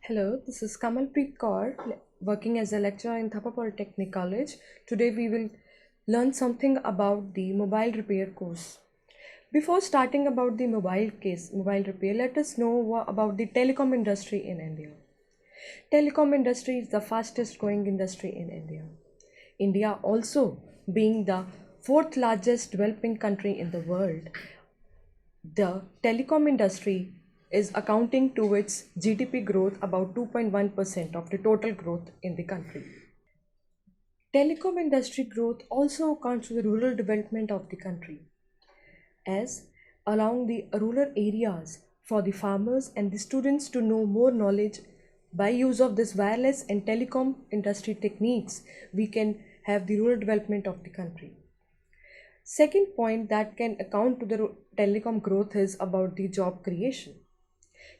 Hello, this is Kamalpreet Kaur, working as a lecturer in Thapa Polytechnic College. Today we will learn something about the mobile repair course. Before starting about the mobile repair, let us know about the telecom industry in India. Telecom industry is the fastest growing industry in India. India also being the fourth largest developing country in the world, the telecom industry is accounting to its GDP growth about 2.1% of the total growth in the country. Telecom industry growth also accounts for the rural development of the country, as allowing the rural areas for the farmers and the students to know more knowledge by use of this wireless and telecom industry techniques, we can have the rural development of the country. Second point that can account to the telecom growth is about the job creation.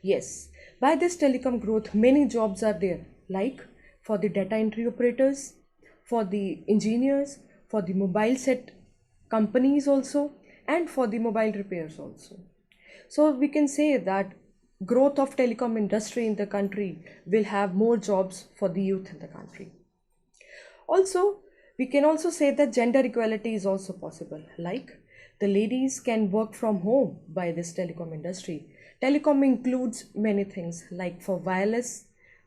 Yes, by this telecom growth, many jobs are there, like for the data entry operators, for the engineers, for the mobile set companies also, and for the mobile repairs also. So we can say that growth of telecom industry in the country will have more jobs for the youth in the country. Also, we can also say that gender equality is also possible, like the ladies can work from home by this telecom industry. Telecom includes many things like for wireless,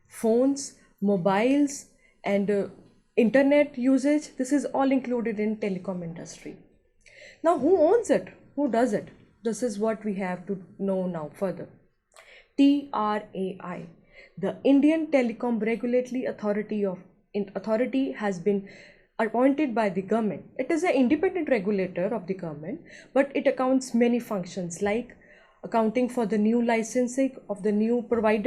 phones, mobiles, and internet usage. This is all included in telecom industry. Now, who owns it? Who does it? This is what we have to know now further. TRAI, the Indian Telecom Regulatory Authority has been appointed by the government. It is an independent regulator of the government, but it accounts many functions like accounting for the new licensing of the new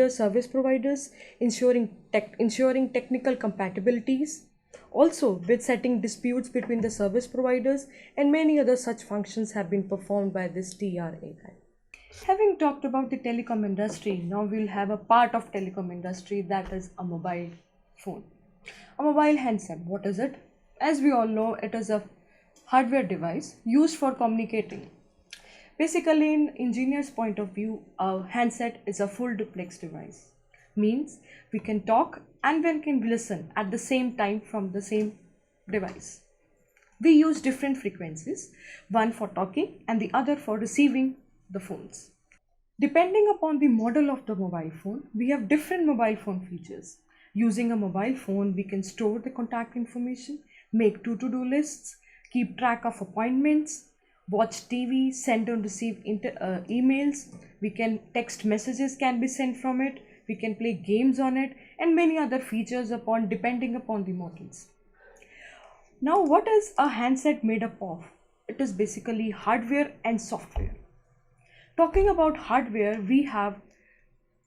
service providers, ensuring technical compatibilities, also with setting disputes between the service providers, and many other such functions have been performed by this TRAI. Having talked about the telecom industry, now we'll have a part of telecom industry, that is a mobile phone. A mobile handset, what is it? As we all know, it is a hardware device used for communicating. Basically, in engineer's point of view, a handset is a full duplex device. Means we can talk and we can listen at the same time from the same device. We use different frequencies, one for talking and the other for receiving the phones. Depending upon the model of the mobile phone, we have different mobile phone features. Using a mobile phone, we can store the contact information, make to-do lists, keep track of appointments, watch TV, send and receive emails. We can text messages can be sent from it. We can play games on it, and many other features depending upon the models. Now, what is a handset made up of? It is basically hardware and software. Talking about hardware, we have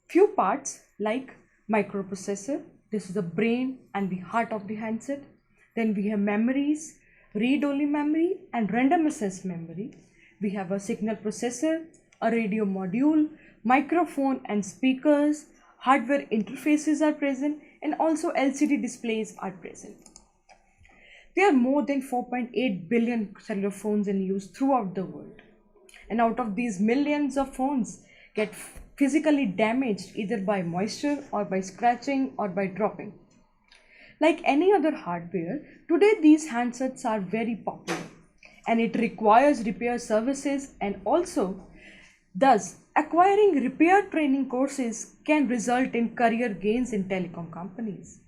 few parts like microprocessor. This is the brain and the heart of the handset. Then we have memories, read-only memory and random access memory. We have a signal processor, a radio module, microphone and speakers, hardware interfaces are present, and also LCD displays are present. There are more than 4.8 billion cellular phones in use throughout the world. And out of these, millions of phones get physically damaged either by moisture or by scratching or by dropping. Like any other hardware, today these handsets are very popular and it requires repair services, and also thus acquiring repair training courses can result in career gains in telecom companies.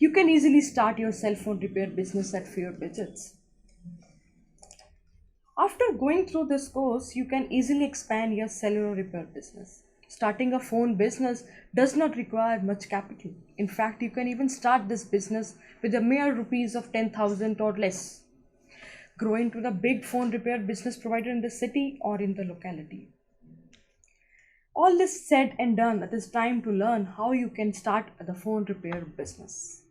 You can easily start your cell phone repair business at few digits. After going through this course, you can easily expand your cellular repair business. Starting a phone business does not require much capital. In fact, you can even start this business with a mere rupees of 10,000 or less. Grow into the big phone repair business provider in the city or in the locality. All this said and done, it is time to learn how you can start the phone repair business.